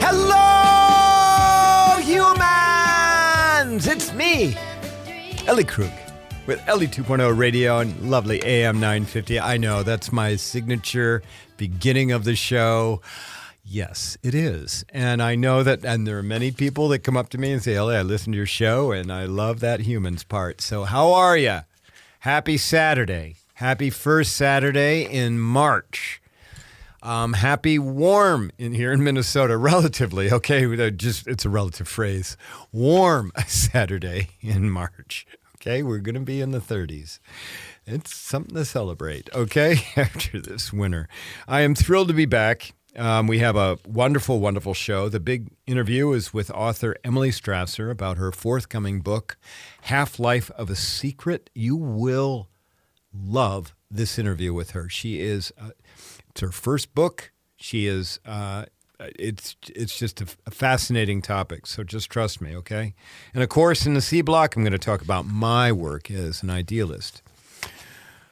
Hello, humans! It's me, Ellie Krug, with Ellie 2.0 Radio and lovely AM 950. I know, that's my signature beginning of the show. Yes, it is. And I know that, and there are many people that come up to me and say, Ellie, I listen to your show, and I love that humans part. So how are you? Happy Saturday. Happy first Saturday in March. Happy warm in here in Minnesota, relatively. Okay, it's a relative phrase. Warm Saturday in March. Okay, we're going to be in the 30s. It's something to celebrate, okay, after this winter. I am thrilled to be back. We have a wonderful, wonderful show. The big interview is with author Emily Strasser about her forthcoming book, Half-Life of a Secret. You will love this interview with her. She is... It's her first book. She is, it's just a fascinating topic, so just trust me, okay? And of course, in the C block, I'm going to talk about my work as an idealist.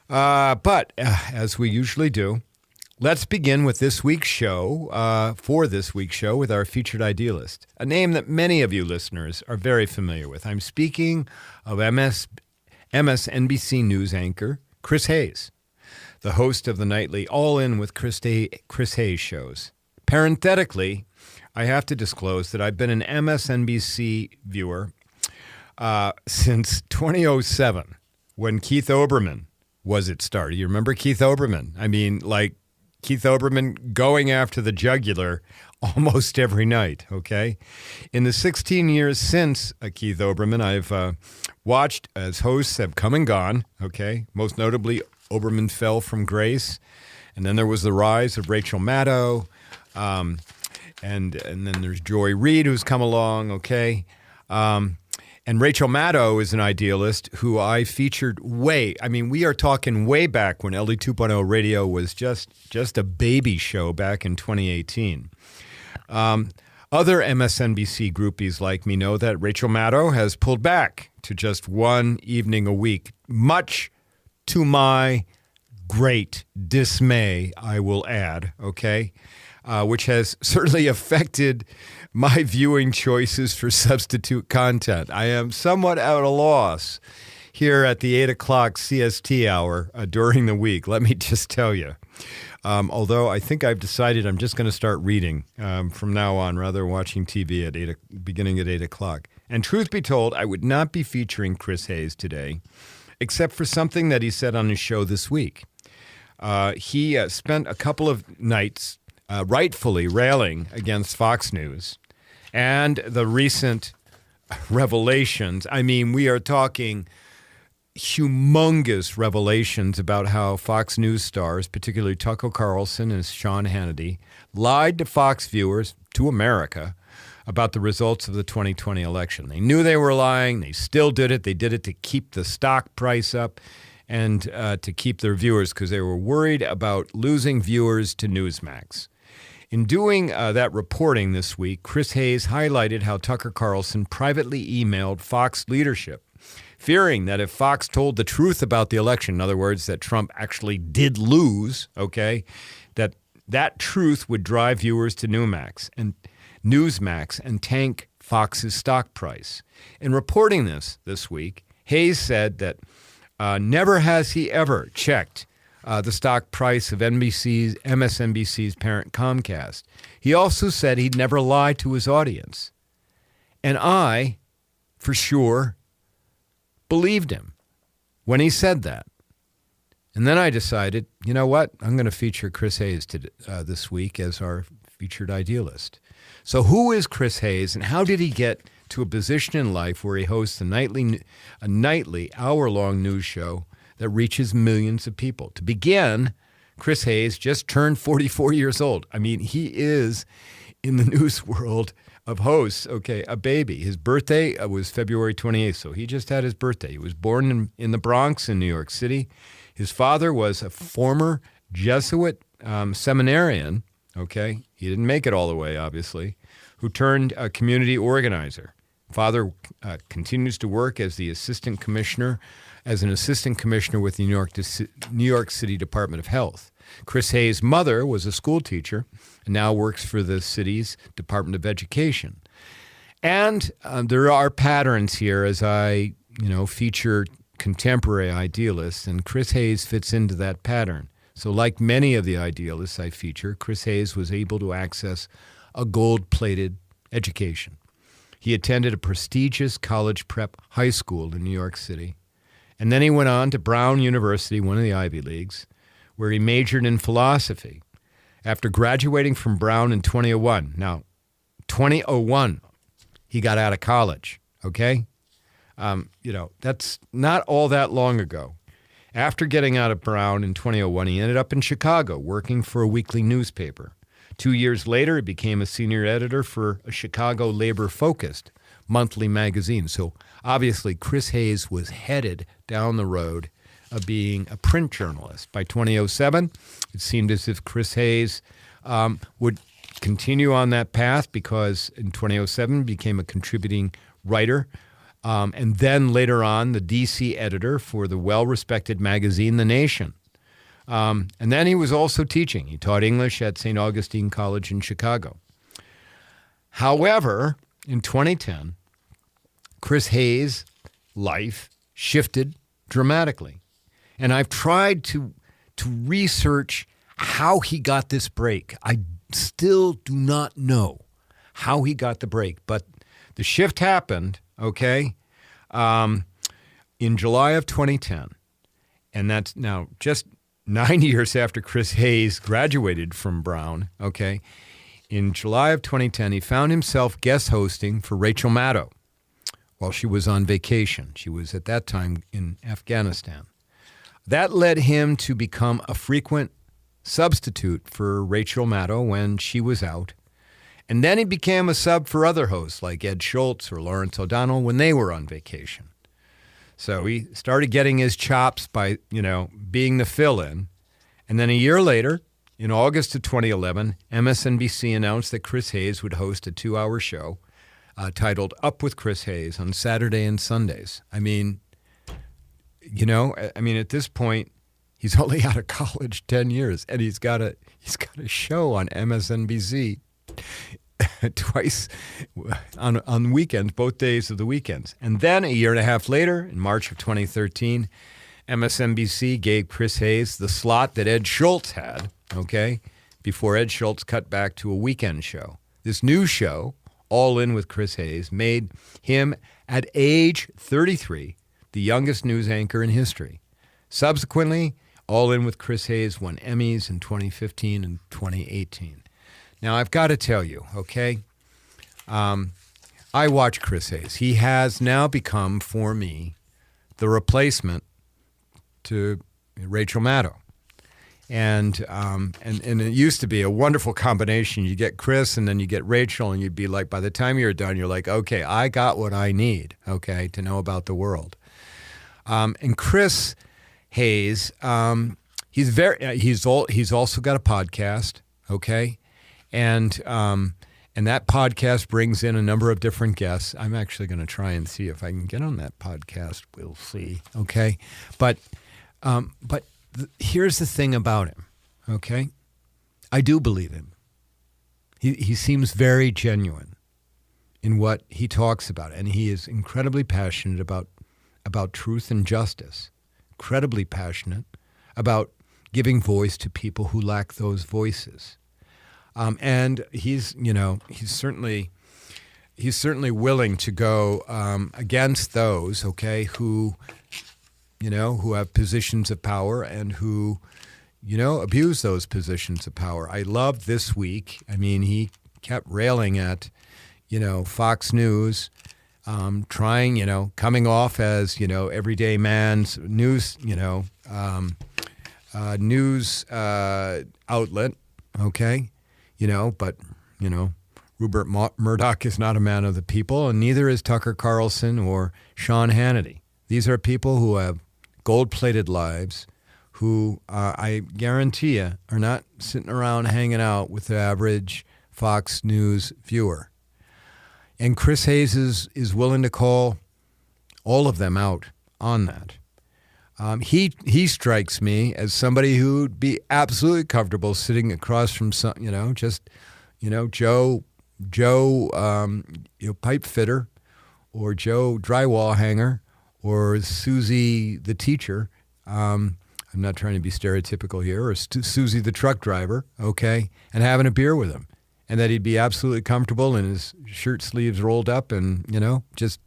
But as we usually do, let's begin with this week's show, with our featured idealist, a name that many of you listeners are very familiar with. I'm speaking of MSNBC news anchor Chris Hayes, the host of the nightly All In with Chris Hayes shows. Parenthetically, I have to disclose that I've been an MSNBC viewer since 2007, when Keith Olbermann was its star. You remember Keith Olbermann? I mean, like Keith Olbermann going after the jugular almost every night, okay? In the 16 years since Keith Olbermann, I've watched as hosts have come and gone, okay? Most notably, Olbermann fell from grace, and then there was the rise of Rachel Maddow, and then there's Joy Reid who's come along, okay? And Rachel Maddow is an idealist who I featured we are talking way back when Ellie 2.0 Radio was just a baby show back in 2018. Other MSNBC groupies like me know that Rachel Maddow has pulled back to just one evening a week, much to my great dismay, I will add, okay, which has certainly affected my viewing choices for substitute content. I am somewhat at a loss here at the 8 o'clock CST hour during the week, let me just tell you. Although I think I've decided I'm just going to start reading from now on rather than watching TV beginning at 8 o'clock. And truth be told, I would not be featuring Chris Hayes today, except for something that he said on his show this week. He spent a couple of nights rightfully railing against Fox News and the recent revelations. I mean, we are talking humongous revelations about how Fox News stars, particularly Tucker Carlson and Sean Hannity, lied to Fox viewers, to America, about the results of the 2020 election. They knew they were lying. They still did it. They did it to keep the stock price up and to keep their viewers because they were worried about losing viewers to Newsmax. In doing that reporting this week, Chris Hayes highlighted how Tucker Carlson privately emailed Fox leadership, fearing that if Fox told the truth about the election, in other words, that Trump actually did lose, okay, that truth would drive viewers to Newsmax and tank Fox's stock price. In reporting this week, Hayes said that never has he ever checked the stock price of MSNBC's parent Comcast. He also said he'd never lied to his audience. And I, for sure, believed him when he said that. And then I decided, you know what? I'm going to feature Chris Hayes this week as our featured idealist. So who is Chris Hayes and how did he get to a position in life where he hosts a nightly hour-long news show that reaches millions of people? To begin, Chris Hayes just turned 44 years old. I mean, he is, in the news world of hosts, okay, a baby. His birthday was February 28th, so he just had his birthday. He was born in the Bronx in New York City. His father was a former Jesuit seminarian, okay? He didn't make it all the way, obviously, who turned a community organizer. Father continues to work as an assistant commissioner with the New York City Department of Health. Chris Hayes' mother was a school teacher and now works for the city's Department of Education. And there are patterns here as I, feature contemporary idealists, and Chris Hayes fits into that pattern. So like many of the idealists I feature, Chris Hayes was able to access a gold-plated education. He attended a prestigious college prep high school in New York City. And then he went on to Brown University, one of the Ivy Leagues, where he majored in philosophy. After graduating from Brown in 2001, now, 2001, he got out of college, okay? That's not all that long ago. After getting out of Brown in 2001, he ended up in Chicago working for a weekly newspaper. 2 years later, he became a senior editor for a Chicago labor-focused monthly magazine. So obviously, Chris Hayes was headed down the road of being a print journalist. By 2007, it seemed as if Chris Hayes would continue on that path because in 2007 became a contributing writer. And then later on, the D.C. editor for the well-respected magazine, The Nation. And then he was also teaching. He taught English at St. Augustine College in Chicago. However, in 2010, Chris Hayes' life shifted dramatically. And I've tried to research how he got this break. I still do not know how he got the break, but the shift happened, okay, in July of 2010. And that's now just 9 years after Chris Hayes graduated from Brown, okay. In July of 2010, he found himself guest hosting for Rachel Maddow while she was on vacation. She was at that time in Afghanistan. That led him to become a frequent substitute for Rachel Maddow when she was out. And then he became a sub for other hosts like Ed Schultz or Lawrence O'Donnell when they were on vacation. So he started getting his chops by, being the fill-in. And then a year later, in August of 2011, MSNBC announced that Chris Hayes would host a 2-hour show titled Up with Chris Hayes on Saturday and Sundays. At this point, he's only out of college 10 years, and he's got a show on MSNBC twice on weekends, both days of the weekends. And then a year and a half later, in March of 2013, MSNBC gave Chris Hayes the slot that Ed Schultz had, okay, before Ed Schultz cut back to a weekend show. This new show, All In with Chris Hayes, made him, at age 33, the youngest news anchor in history. Subsequently, All In with Chris Hayes won Emmys in 2015 and 2018. Now, I've got to tell you, okay, I watch Chris Hayes. He has now become, for me, the replacement to Rachel Maddow. And it used to be a wonderful combination. You get Chris and then you get Rachel, and you'd be like, by the time you're done, you're like, okay, I got what I need, okay, to know about the world. And Chris Hayes, he's also got a podcast, okay, and that podcast brings in a number of different guests. I'm actually going to try and see if I can get on that podcast. We'll see, okay, but here's the thing about him, okay? I do believe him. He seems very genuine in what he talks about, and he is incredibly passionate about truth and justice, incredibly passionate about giving voice to people who lack those voices. And he's certainly willing to go against those, okay, who have positions of power and who, abuse those positions of power. I love this week. I mean, he kept railing at, Fox News, coming off as, everyday man's news, news outlet, okay? But Rupert Murdoch is not a man of the people, and neither is Tucker Carlson or Sean Hannity. These are people who have gold-plated lives who, I guarantee you, are not sitting around hanging out with the average Fox News viewer. And Chris Hayes is willing to call all of them out on that. He strikes me as somebody who'd be absolutely comfortable sitting across from some, Joe, pipe fitter, or Joe drywall hanger, or Susie the teacher. I'm not trying to be stereotypical here, or Susie the truck driver, okay, and having a beer with him, and that he'd be absolutely comfortable in his shirt sleeves rolled up, and just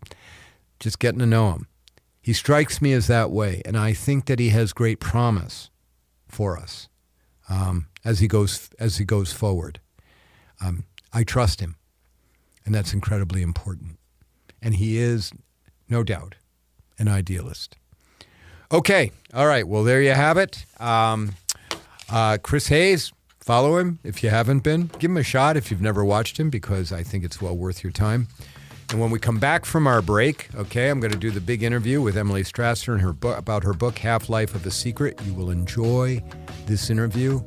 getting to know him. He strikes me as that way, and I think that he has great promise for us as he goes forward. I trust him, and that's incredibly important. And he is, no doubt, an idealist. Okay, all right. Well, there you have it. Chris Hayes, follow him if you haven't been. Give him a shot if you've never watched him, because I think it's well worth your time. And when we come back from our break, okay, I'm going to do the big interview with Emily Strasser and her book about her book, Half-Life of a Secret. You will enjoy this interview.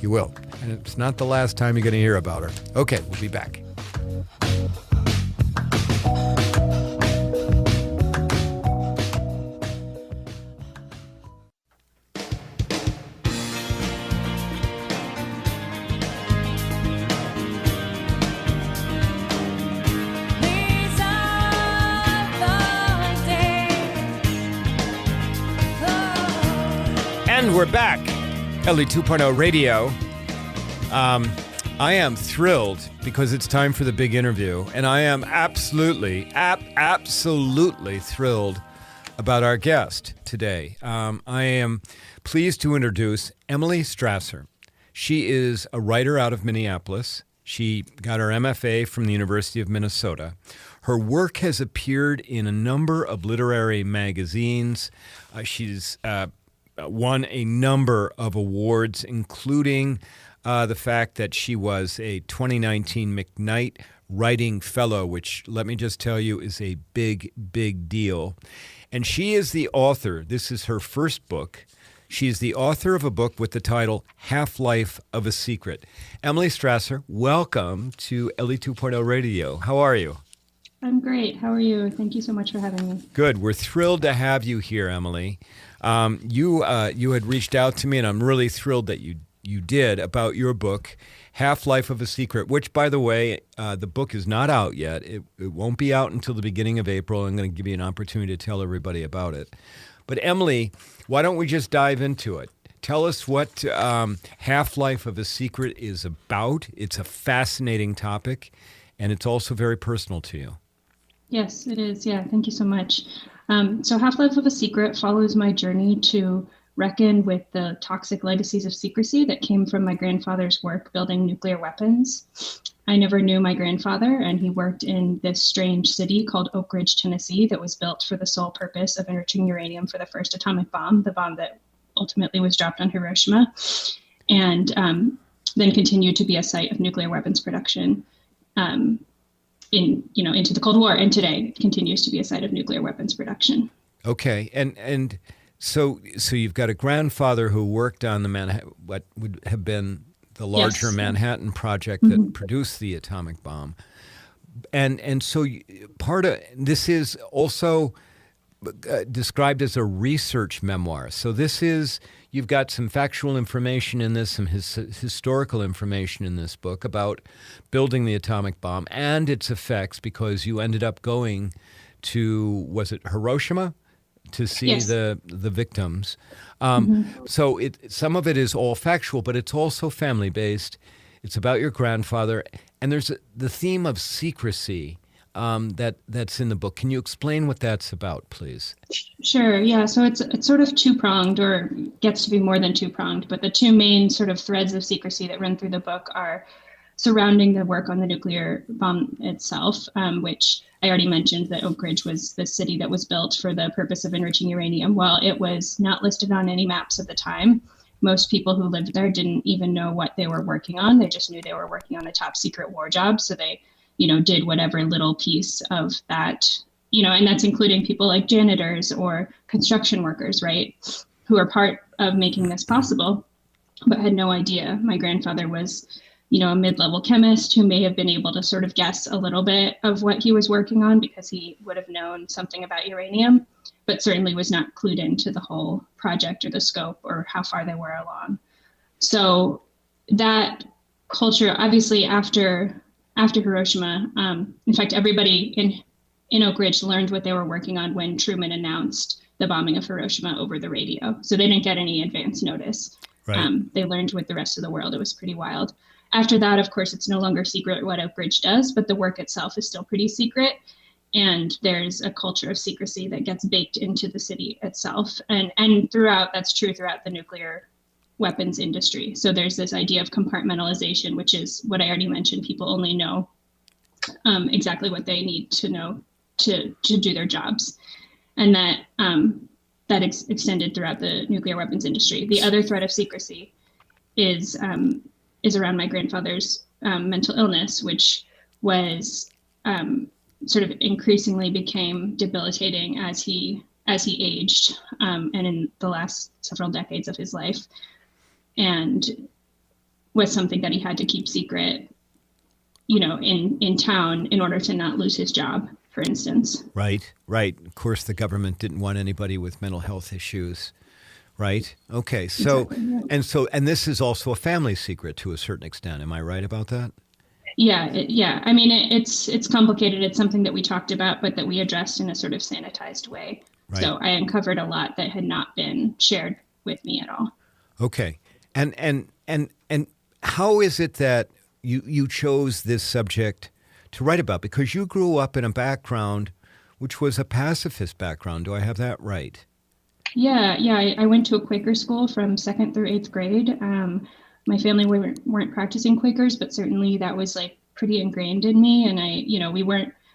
You will. And it's not the last time you're going to hear about her. Okay, we'll be back. And we're back. Ellie 2.0 Radio. I am thrilled because it's time for the big interview, and I am absolutely thrilled about our guest today. I am pleased to introduce Emily Strasser. She is a writer out of Minneapolis. She got her MFA from the University of Minnesota. Her work has appeared in a number of literary magazines. She's won a number of awards, including the fact that she was a 2019 McKnight Writing Fellow, which, let me just tell you, is a big, big deal. And she is the author. This is her first book. She is the author of a book with the title Half-Life of a Secret. Emily Strasser, welcome to Ellie 2.0 Radio. How are you? I'm great. How are you? Thank you so much for having me. Good. We're thrilled to have you here, Emily. You had reached out to me, and I'm really thrilled that you did, about your book, Half-Life of a Secret, which, by the way, the book is not out yet. It won't be out until the beginning of April. I'm going to give you an opportunity to tell everybody about it. But Emily, why don't we just dive into it? Tell us what Half-Life of a Secret is about. It's a fascinating topic, and it's also very personal to you. Yes, it is. Yeah, thank you so much. So Half-Life of a Secret follows my journey to reckon with the toxic legacies of secrecy that came from my grandfather's work building nuclear weapons. I never knew my grandfather, and he worked in this strange city called Oak Ridge, Tennessee, that was built for the sole purpose of enriching uranium for the first atomic bomb, the bomb that ultimately was dropped on Hiroshima, and then continued to be a site of nuclear weapons production into the Cold War, and today continues to be a site of nuclear weapons production. Okay, and so you've got a grandfather who worked on what would have been the larger Manhattan Project that produced the atomic bomb, and so part of this is also described as a research memoir. So you've got some factual information in this, some historical information in this book about building the atomic bomb and its effects, because you ended up going to, was it Hiroshima, to see the victims. So some of it is all factual, but it's also family-based. It's about your grandfather, and there's the theme of secrecy that's in the book. Can you explain what that's about, please? Sure. Yeah. So it's sort of two-pronged, or gets to be more than two-pronged, but the two main sort of threads of secrecy that run through the book are surrounding the work on the nuclear bomb itself, which I already mentioned that Oak Ridge was the city that was built for the purpose of enriching uranium. While it was not listed on any maps at the time, most people who lived there didn't even know what they were working on. They just knew they were working on a top secret war job. So they did whatever little piece of that, and that's including people like janitors or construction workers, right, who are part of making this possible, but had no idea. My grandfather was, a mid-level chemist who may have been able to sort of guess a little bit of what he was working on because he would have known something about uranium, but certainly was not clued into the whole project or the scope or how far they were along. So that culture, obviously after Hiroshima, in fact, everybody in Oak Ridge learned what they were working on when Truman announced the bombing of Hiroshima over the radio. So they didn't get any advance notice. Right. They learned with the rest of the world. It was pretty wild. After that, of course, it's no longer secret what Oak Ridge does, but the work itself is still pretty secret. And there's a culture of secrecy that gets baked into the city itself. And throughout, that's true throughout the nuclear weapons industry. So there's this idea of compartmentalization, which is what I already mentioned. People only know exactly what they need to know to do their jobs. And that extended throughout the nuclear weapons industry. The other threat of secrecy is around my grandfather's mental illness, which was sort of increasingly became debilitating as he aged, and in the last several decades of his life, and was something that he had to keep secret, in town in order to not lose his job, for instance. Right. Of course, the government didn't want anybody with mental health issues. Right. Okay. So, Exactly, yeah. and this is also a family secret to a certain extent. Am I right about that? Yeah. I mean, it's complicated. It's something that we talked about, but that we addressed in a sort of sanitized way. Right. So I uncovered a lot that had not been shared with me at all. Okay. And how is it that you chose this subject to write about? Because you grew up in a background which was a pacifist background. Do I have that right? Yeah. I went to a Quaker school from 2nd through 8th grade. My family weren't practicing Quakers, but certainly that was like pretty ingrained in me. And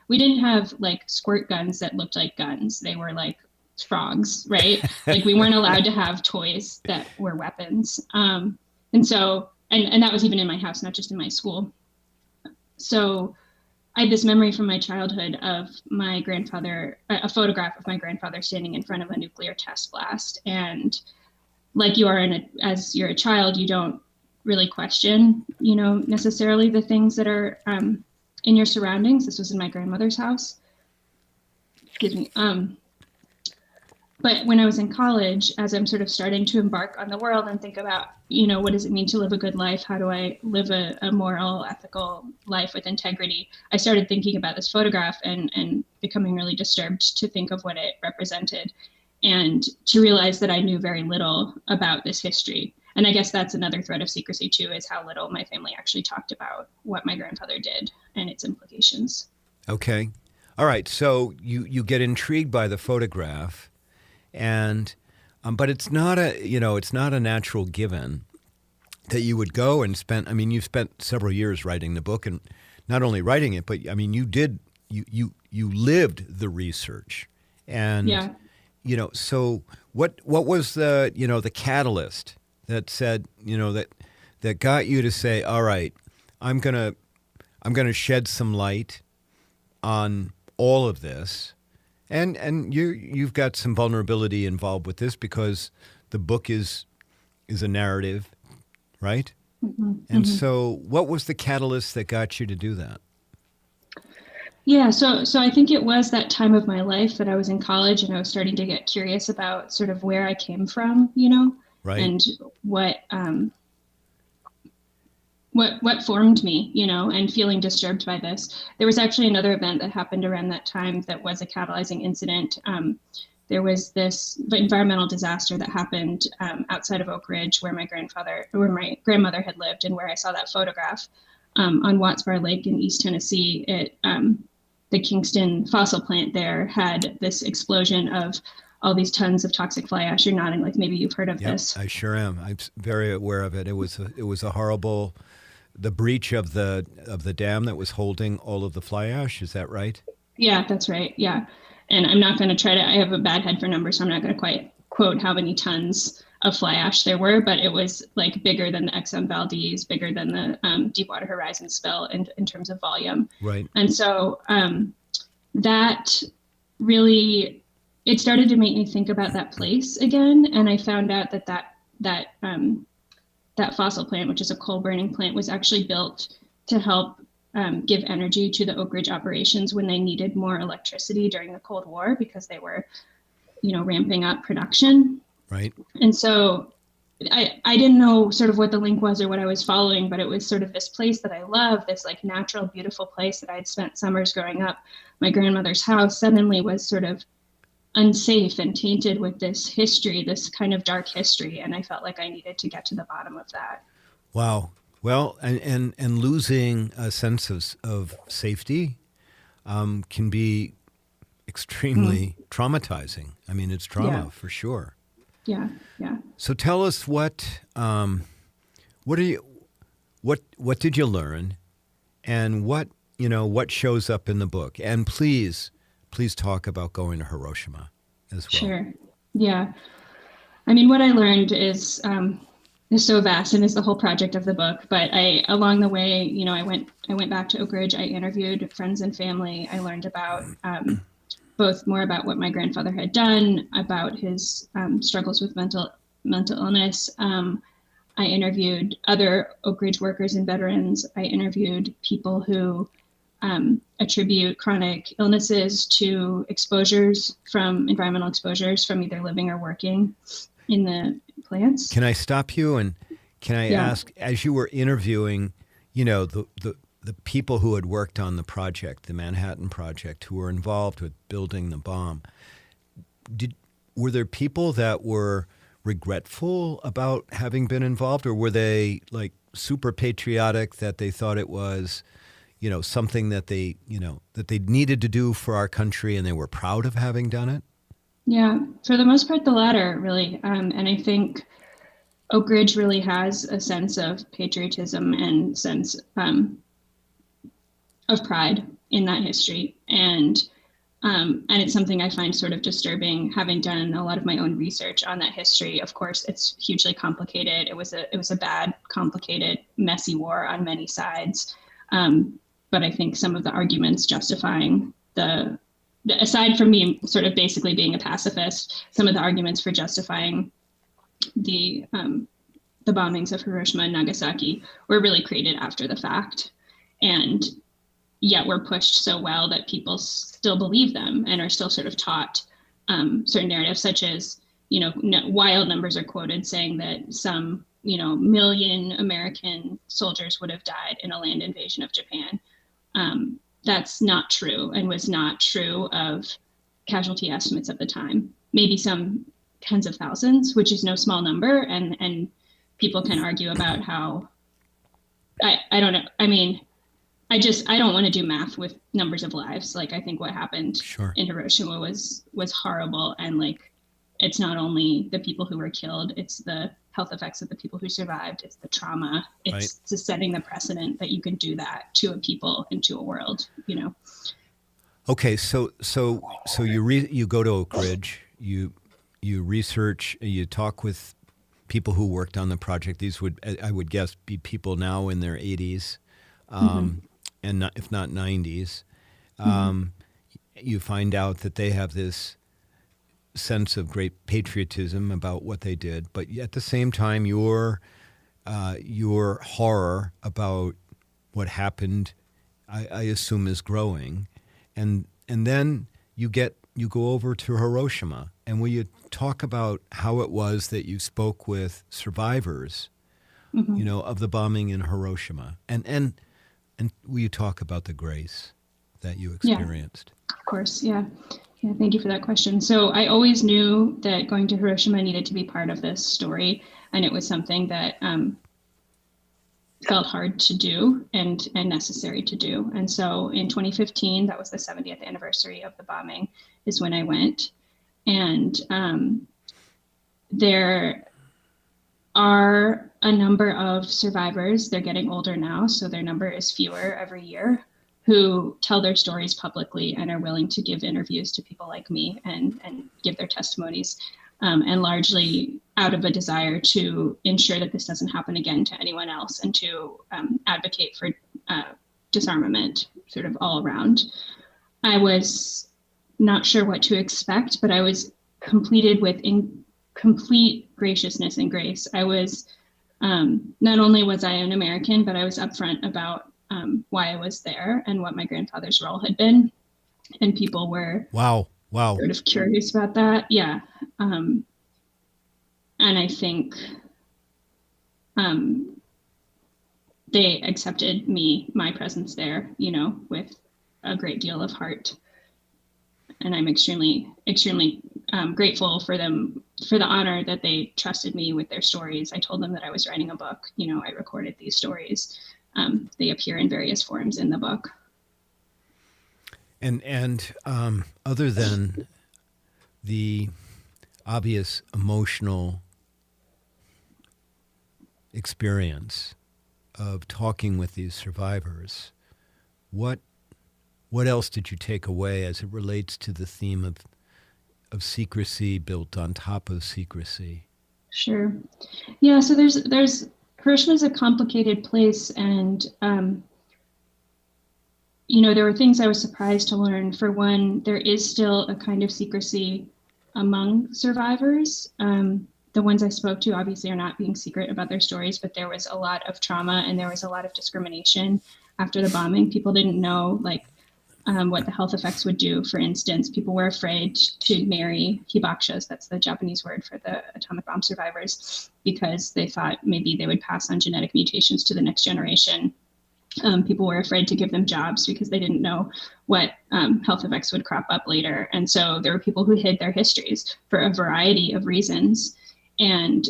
we didn't have like squirt guns that looked like guns. They were like frogs, right? Like we weren't allowed to have toys that were weapons. And so, and that was even in my house, not just in my school. So I had this memory from my childhood of my grandfather, a photograph of my grandfather standing in front of a nuclear test blast. And like you are as you're a child, you don't really question, necessarily the things that are in your surroundings. This was in my grandmother's house. Excuse me. But when I was in college, as I'm sort of starting to embark on the world and think about, what does it mean to live a good life? How do I live a moral, ethical life with integrity? I started thinking about this photograph and becoming really disturbed to think of what it represented and to realize that I knew very little about this history. And I guess that's another thread of secrecy too, is how little my family actually talked about what my grandfather did and its implications. Okay. All right. So you get intrigued by the photograph. And, but it's not a natural given that you would go and you spent several years writing the book, and not only writing it, but you lived the research. And, Yeah. So what was the catalyst that said, that got you to say, all right, I'm going to shed some light on all of this. And you've got some vulnerability involved with this because the book is a narrative, right? Mm-hmm. And Mm-hmm. so what was the catalyst that got you to do that? Yeah, so I think it was that time of my life that I was in college and I was starting to get curious about sort of where I came from, Right. and what formed me, and feeling disturbed by this. There was actually another event that happened around that time that was a catalyzing incident. There was this environmental disaster that happened outside of Oak Ridge where my grandmother had lived, and where I saw that photograph on Watts Bar Lake in East Tennessee. The Kingston fossil plant there had this explosion of all these tons of toxic fly ash. You're nodding like maybe you've heard of this. I sure am. I'm very aware of it. It was a horrible, the breach of the dam that was holding all of the fly ash. Is that right? Yeah, that's right. Yeah. And I'm not going to I have a bad head for numbers, so I'm not going to quite quote how many tons of fly ash there were, but it was like bigger than the Exxon Valdez, bigger than the Deepwater Horizon spill in terms of volume. Right. And so that really, it started to make me think about that place again. And I found out that fossil plant, which is a coal burning plant, was actually built to help give energy to the Oak Ridge operations when they needed more electricity during the Cold War, because they were ramping up production. Right. And so I didn't know sort of what the link was or what I was following, but it was sort of this place that I love, this like natural, beautiful place that I'd spent summers growing up. My grandmother's house suddenly was sort of unsafe and tainted with this history, this kind of dark history. And I felt like I needed to get to the bottom of that. Wow. Well, and losing a sense of safety can be extremely traumatizing. I mean, it's trauma for sure. Yeah. So tell us what did you learn, and what shows up in the book? And please talk about going to Hiroshima as well. Sure. Yeah. I mean, what I learned is so vast and is the whole project of the book. But along the way, I went back to Oak Ridge. I interviewed friends and family. I learned about both more about what my grandfather had done, about his struggles with mental illness. I interviewed other Oak Ridge workers and veterans. I interviewed people who attribute chronic illnesses to environmental exposures from either living or working in the plants. Can I stop you and can I ask, as you were interviewing, the people who had worked on the project, the Manhattan Project, who were involved with building the bomb, were there people that were regretful about having been involved, or were they like super patriotic that they thought it was, something that they needed to do for our country and they were proud of having done it? Yeah, for the most part, the latter, really. And I think Oak Ridge really has a sense of patriotism and sense of pride in that history. And it's something I find sort of disturbing, having done a lot of my own research on that history. Of course, it's hugely complicated. It was a bad, complicated, messy war on many sides. But I think some of the arguments justifying aside from me sort of basically being a pacifist, some of the arguments for justifying the bombings of Hiroshima and Nagasaki were really created after the fact. And yet we're pushed so well that people still believe them and are still sort of taught certain narratives, such as, wild numbers are quoted saying that some, million American soldiers would have died in a land invasion of Japan. That's not true, and was not true of casualty estimates at the time. Maybe some tens of thousands, which is no small number. And people can argue about how, I don't know. I mean, I don't want to do math with numbers of lives. Like, I think what happened in Hiroshima was horrible. And like, it's not only the people who were killed, it's the health effects of the people who survived. It's the trauma. It's just setting the precedent that you can do that to a people and to a world, Okay. So you go to Oak Ridge, you research, you talk with people who worked on the project. These would, I would guess, be people now in their 80s. And not, if not 90s, you find out that they have this sense of great patriotism about what they did, but at the same time, your horror about what happened, I assume, is growing, and then you go over to Hiroshima, and will you talk about how it was that you spoke with survivors, of the bombing in Hiroshima, and will you talk about the grace that you experienced? Yeah, of course. Yeah. Thank you for that question. So I always knew that going to Hiroshima needed to be part of this story. And it was something that felt hard to do and necessary to do. And so in 2015, that was the 70th anniversary of the bombing, is when I went. And there are a number of survivors. They're getting older now, so their number is fewer every year, who tell their stories publicly and are willing to give interviews to people like me and give their testimonies, and largely out of a desire to ensure that this doesn't happen again to anyone else, and to advocate for disarmament sort of all around. I was not sure what to expect, but I was completed with complete graciousness and grace. I was, not only was I an American, but I was upfront about why I was there and what my grandfather's role had been. And people were Wow. sort of curious about that. Yeah. And I think they accepted my presence there, with a great deal of heart. And I'm extremely, extremely grateful for them, for the honor that they trusted me with their stories. I told them that I was writing a book. I recorded these stories. They appear in various forms in the book. And other than the obvious emotional experience of talking with these survivors, what else did you take away as it relates to the theme of secrecy built on top of secrecy? Sure. Yeah, so there's Hiroshima is a complicated place, and there were things I was surprised to learn. For one, there is still a kind of secrecy among survivors. The ones I spoke to obviously are not being secret about their stories, but there was a lot of trauma and there was a lot of discrimination after the bombing. People didn't know what the health effects would do. For instance, people were afraid to marry hibakshas, that's the Japanese word for the atomic bomb survivors, because they thought maybe they would pass on genetic mutations to the next generation. People were afraid to give them jobs because they didn't know what health effects would crop up later. And so there were people who hid their histories for a variety of reasons. And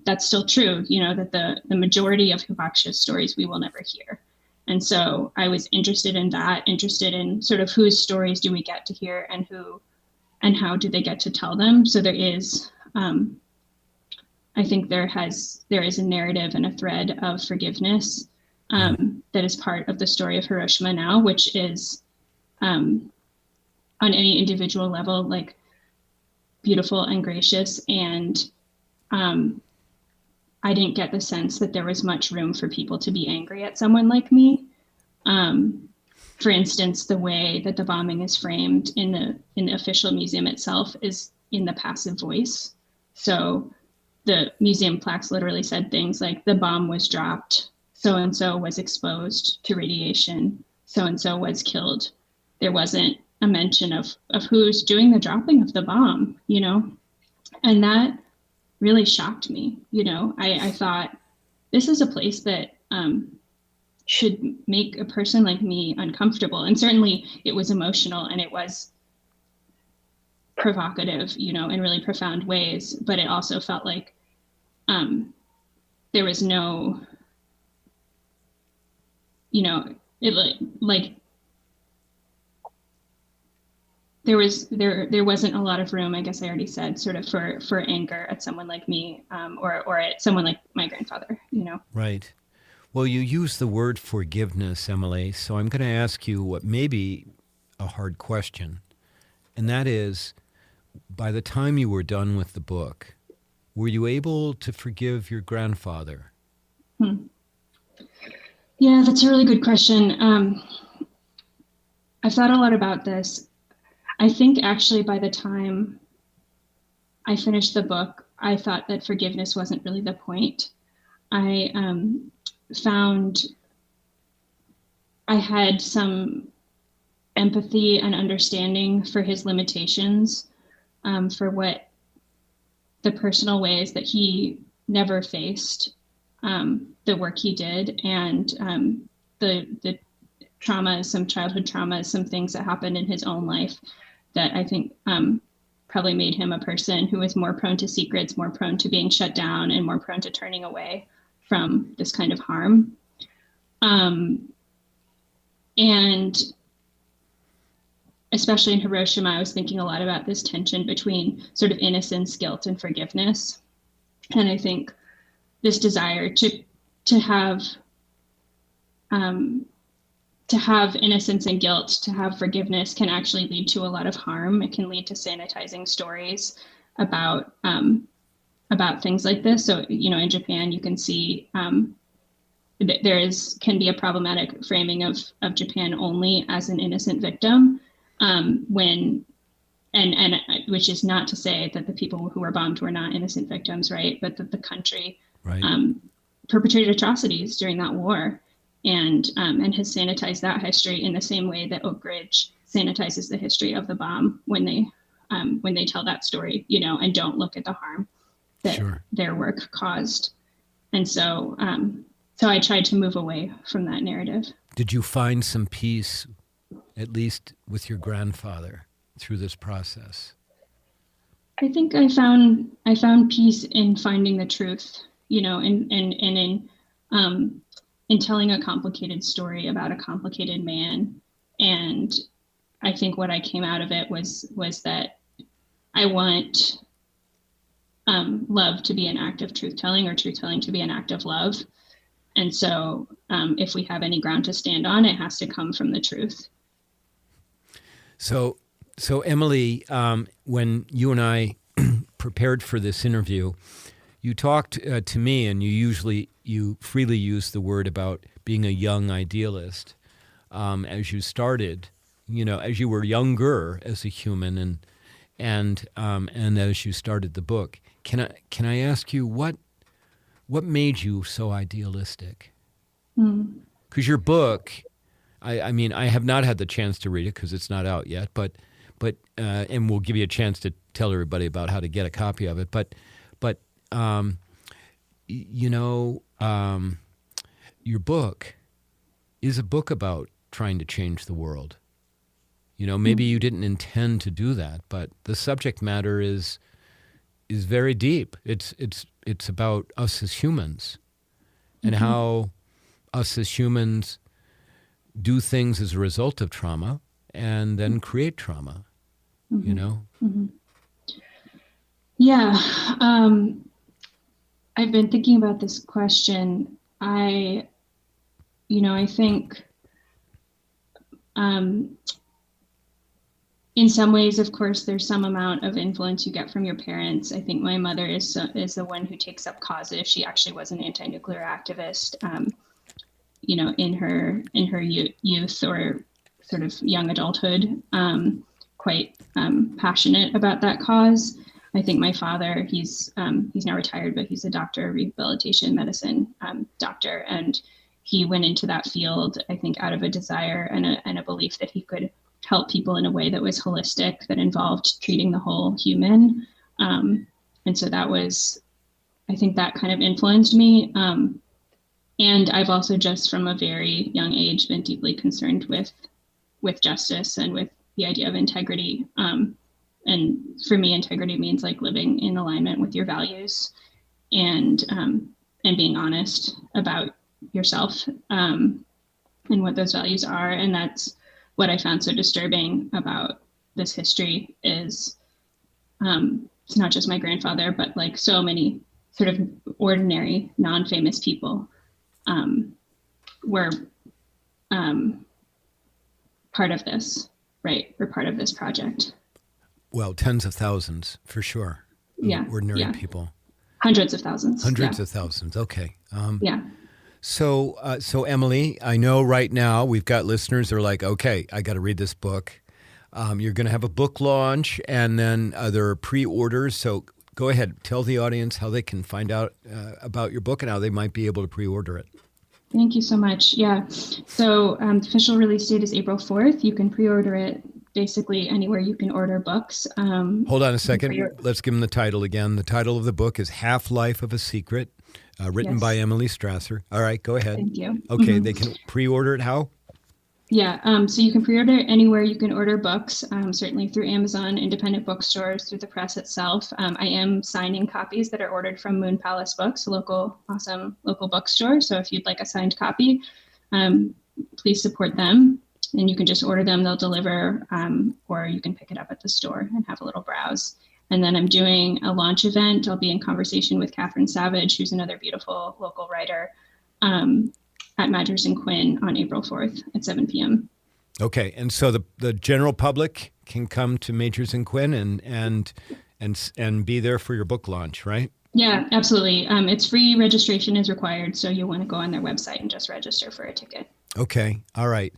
that's still true, that the majority of hibaksha stories we will never hear. And so I was interested in that, interested in sort of whose stories do we get to hear and how do they get to tell them. So there is, I think there is a narrative and a thread of forgiveness that is part of the story of Hiroshima now, which is on any individual level, like beautiful and gracious. And I didn't get the sense that there was much room for people to be angry at someone like me. For instance, the way that the bombing is framed in the official museum itself is in the passive voice. So the museum plaques literally said things like, the bomb was dropped, so-and-so was exposed to radiation, so-and-so was killed. There wasn't a mention of who's doing the dropping of the bomb, and that really shocked me. I thought this is a place that should make a person like me uncomfortable. And certainly it was emotional and it was provocative, in really profound ways, but it also felt like there was no, there wasn't a lot of room, I guess I already said, sort of for anger at someone like me, or at someone like my grandfather, Right. Well, you use the word forgiveness, Emily, so I'm going to ask you what may be a hard question, and that is, by the time you were done with the book, were you able to forgive your grandfather? Yeah, that's a really good question. I've thought a lot about this. I think actually by the time I finished the book, I thought that forgiveness wasn't really the point. I found I had some empathy and understanding for his limitations, for what the personal ways that he never faced, the work he did, and the traumas, some childhood traumas, some things that happened in his own life that I think probably made him a person who was more prone to secrets, more prone to being shut down, and more prone to turning away from this kind of harm. And especially in Hiroshima, I was thinking a lot about this tension between sort of innocence, guilt, and forgiveness. And I think this desire to have innocence and guilt, to have forgiveness, can actually lead to a lot of harm. It can lead to sanitizing stories about things like this. So, in Japan, you can see can be a problematic framing of Japan only as an innocent victim, which is not to say that the people who were bombed were not innocent victims, right? But that the country perpetrated atrocities during that war, and has sanitized that history in the same way that Oak Ridge sanitizes the history of the bomb when they when they tell that story, and don't look at the harm that their work caused. And so I tried to move away from that narrative. Did you find some peace, at least with your grandfather, through this process? I think I found peace in finding the truth, and in telling a complicated story about a complicated man. And I think what I came out of it was that I want love to be an act of truth-telling, or truth-telling to be an act of love. And so if we have any ground to stand on, it has to come from the truth. So Emily, when you and I prepared for this interview, you talked to me, and you freely use the word about being a young idealist as you started, as you were younger as a human, and as you started the book. Can I ask you what made you so idealistic? Because your book, I mean, I have not had the chance to read it because it's not out yet, but and we'll give you a chance to tell everybody about how to get a copy of it. But your book is a book about trying to change the world. Maybe you didn't intend to do that, but the subject matter is very deep. It's about us as humans, and how us as humans do things as a result of trauma and then create trauma. Yeah. I've been thinking about this question. I think in some ways, of course, there's some amount of influence you get from your parents. I think my mother is the one who takes up causes. She actually was an anti-nuclear activist, in her youth or sort of young adulthood, quite passionate about that cause. I think my father, he's now retired, but he's a doctor of rehabilitation medicine doctor, and he went into that field, I think, out of a desire and a belief that he could help people in a way that was holistic, that involved treating the whole human. And so that was, I think that kind of influenced me. And I've also just from a very young age been deeply concerned with justice and with the idea of integrity. And for me, integrity means like living in alignment with your values and being honest about yourself and what those values are. And that's what I found so disturbing about this history is it's not just my grandfather, but like so many sort of ordinary, non-famous people were part of this, right? We're part of this project. Well, tens of thousands for sure. Yeah. Ordinary people. Hundreds of thousands. Hundreds of thousands. Okay. Yeah. So Emily, I know right now we've got listeners that are like, okay, I got to read this book. You're going to have a book launch, and then there are pre-orders. So go ahead, tell the audience how they can find out about your book and how they might be able to pre-order it. Thank you so much. Yeah. So the official release date is April 4th. You can pre-order it basically anywhere you can order books. Hold on a second. Let's give them the title again. The title of the book is Half-Life of a Secret, written by Emily Strasser. All right, go ahead. Thank you. Okay, They can pre-order it how? Yeah, so you can pre-order it anywhere you can order books, certainly through Amazon, independent bookstores, through the press itself. I am signing copies that are ordered from Moon Palace Books, a awesome local bookstore. So if you'd like a signed copy, please support them. And you can just order them, they'll deliver, or you can pick it up at the store and have a little browse. And then I'm doing a launch event. I'll be in conversation with Catherine Savage, who's another beautiful local writer, at Madgers and Quinn on April 4th at 7 p.m. Okay, and so the general public can come to Madgers and Quinn and be there for your book launch, right? Yeah, absolutely. It's free. Registration is required, so you'll want to go on their website and just register for a ticket. Okay, all right.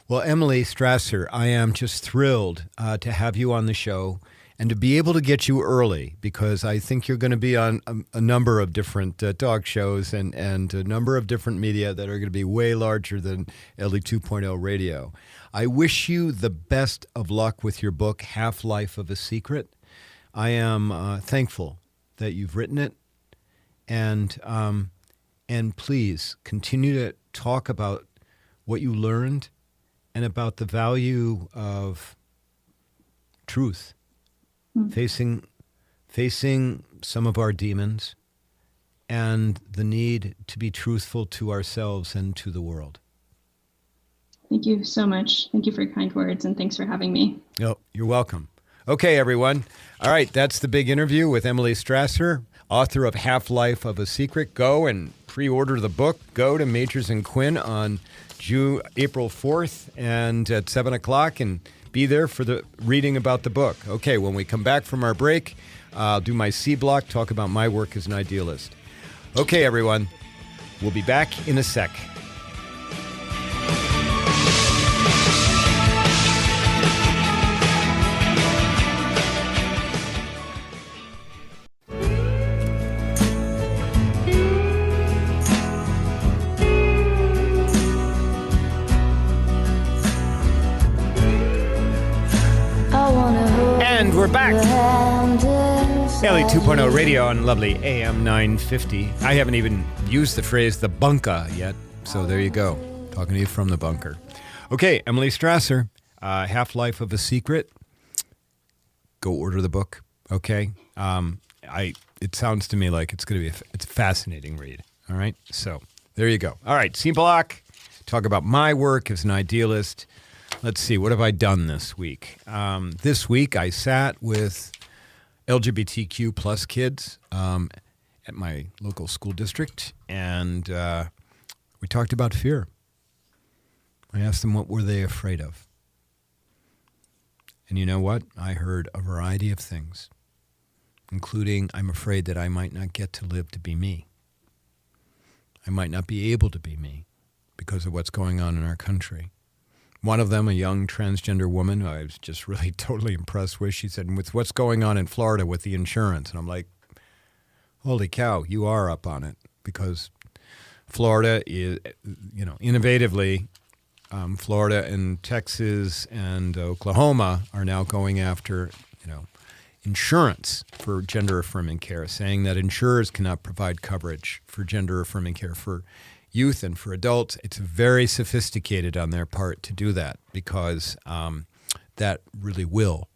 Well, Emily Strasser, I am just thrilled to have you on the show and to be able to get you early, because I think you're going to be on a number of different talk shows and a number of different media that are going to be way larger than Ellie 2.0 radio. I wish you the best of luck with your book, Half-Life of a Secret. I am thankful that you've written it, and please continue to talk about what you learned and about the value of truth, facing some of our demons, and the need to be truthful to ourselves and to the world. Thank you so much. Thank you for your kind words, and thanks for having me. Oh, you're welcome. Okay, everyone. All right, that's the big interview with Emily Strasser, author of Half-Life of a Secret. Go and pre-order the book. Go to Majors and Quinn on April 4th and at 7 o'clock, and be there for the reading about the book. Okay, when we come back from our break, I'll do my C block, talk about my work as an idealist. Okay, everyone, we'll be back in a sec. And we're back. Ellie 2.0 radio on lovely AM 950. I haven't even used the phrase the bunker yet, so there you go. Talking to you from the bunker. Okay, Emily Strasser, Half-Life of a Secret. Go order the book, okay? It sounds to me like it's going to be it's a fascinating read, all right? So there you go. All right, C block, talk about my work as an idealist. Let's see, what have I done this week? This week I sat with LGBTQ plus kids at my local school district, and we talked about fear. I asked them what were they afraid of. And you know what? I heard a variety of things, including I'm afraid that I might not get to live to be me. I might not be able to be me because of what's going on in our country. One of them, a young transgender woman, I was just really totally impressed with. She said, with what's going on in Florida with the insurance. And I'm like, holy cow, you are up on it. Because Florida is, innovatively, Florida and Texas and Oklahoma are now going after, insurance for gender-affirming care, saying that insurers cannot provide coverage for gender-affirming care for youth and for adults. It's very sophisticated on their part to do that, because that really will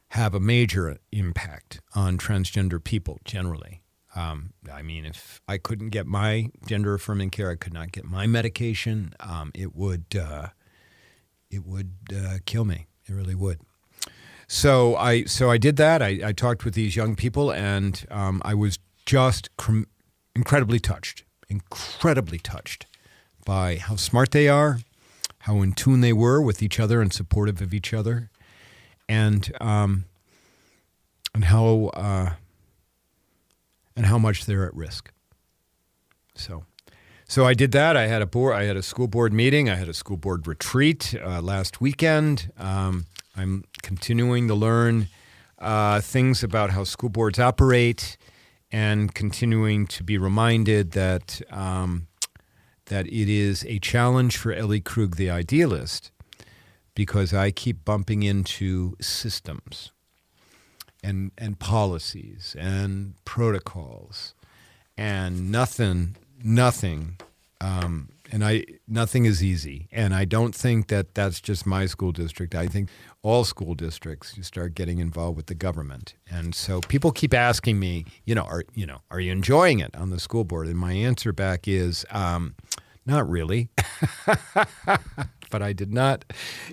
have a major impact on transgender people generally. If I couldn't get my gender-affirming care, I could not get my medication, it would kill me. It really would. So I did that. I talked with these young people, and I was just incredibly touched by how smart they are, how in tune they were with each other and supportive of each other, and how much they're at risk. So I did that. I had a school board meeting. I had a school board retreat last weekend. I'm continuing to learn things about how school boards operate, and continuing to be reminded that that it is a challenge for Ellie Krug, the idealist, because I keep bumping into systems and policies and protocols, and nothing is easy. And I don't think that that's just my school district. I think all school districts, you start getting involved with the government. And so people keep asking me, are you enjoying it on the school board? And my answer back is, not really. But I did not,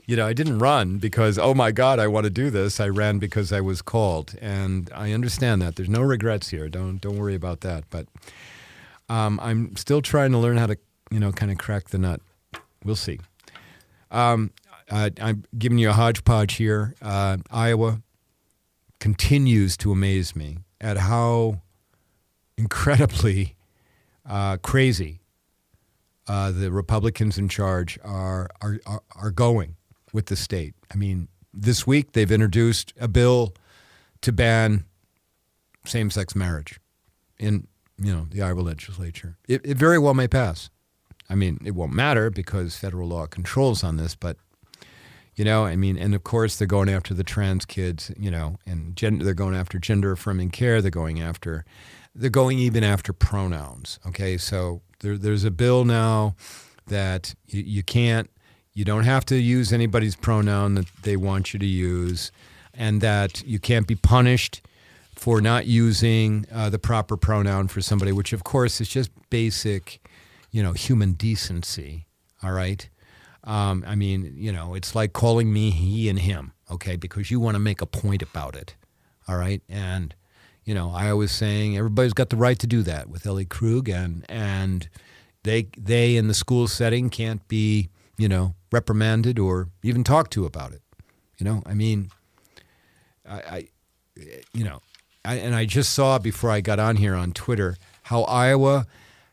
I didn't run because, oh my God, I want to do this. I ran because I was called. And I understand that. There's no regrets here. Don't worry about that. But I'm still trying to learn how to, kind of crack the nut. We'll see. I'm giving you a hodgepodge here. Iowa continues to amaze me at how incredibly crazy the Republicans in charge are going with the state. I mean, this week they've introduced a bill to ban same-sex marriage in, the Iowa legislature. It very well may pass. I mean, it won't matter because federal law controls on this, but, and of course they're going after the trans kids, and they're going after gender-affirming care. They're going even after pronouns, okay? So there's a bill now that you don't have to use anybody's pronoun that they want you to use, and that you can't be punished for not using the proper pronoun for somebody, which of course is just basic, human decency, all right? It's like calling me he and him, okay, because you want to make a point about it, all right? And, I was saying everybody's got the right to do that with Ellie Krug, and they in the school setting can't be, reprimanded or even talked to about it. I just saw before I got on here on Twitter how Iowa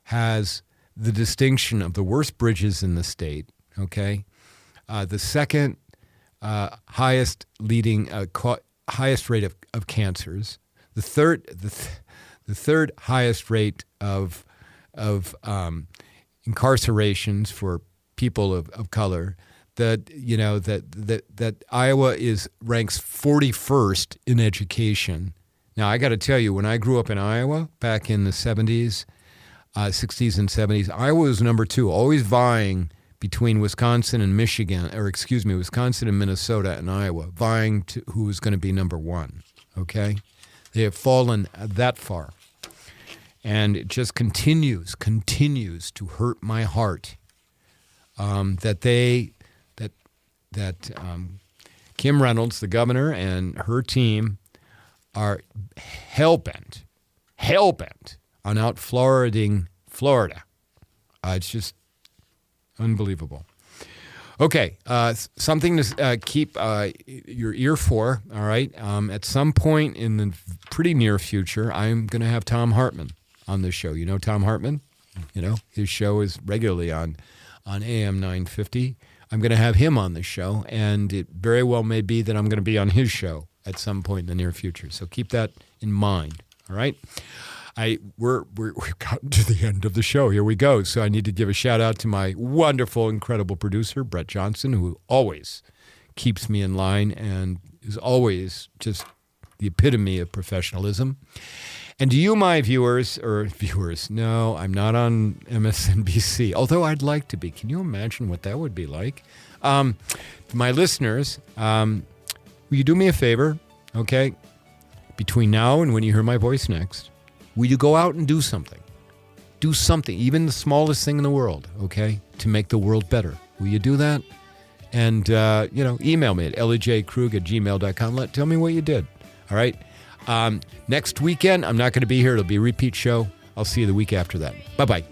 has the distinction of the worst bridges in the state, okay? The second highest highest rate of cancers, the third highest rate of incarcerations for people of color. That Iowa ranks 41st in education. Now, I got to tell you, when I grew up in Iowa back in the 60s and 70s, Iowa was number 2, always vying between Wisconsin and Wisconsin and Minnesota and Iowa, vying to who was going to be number 1, okay? They have fallen that far. And it just continues to hurt my heart that Kim Reynolds, the governor, and her team are hell-bent on out-Floriding Florida. It's just unbelievable. Okay, something to keep your ear for, all right? At some point in the pretty near future, I'm going to have Tom Hartman on this show. You know Tom Hartman? His show is regularly on AM 950. I'm going to have him on the show, and it very well may be that I'm going to be on his show at some point in the near future. So keep that in mind, all right? We've gotten to the end of the show. Here we go. So I need to give a shout-out to my wonderful, incredible producer, Brett Johnson, who always keeps me in line and is always just the epitome of professionalism. And to you, my viewers, no, I'm not on MSNBC, although I'd like to be. Can you imagine what that would be like? My listeners, will you do me a favor, okay? Between now and when you hear my voice next, will you go out and do something? Do something, even the smallest thing in the world, okay, to make the world better. Will you do that? And, email me at elliekrug@gmail.com. Tell me what you did, all right? Next weekend, I'm not going to be here. It'll be a repeat show. I'll see you the week after that. Bye-bye.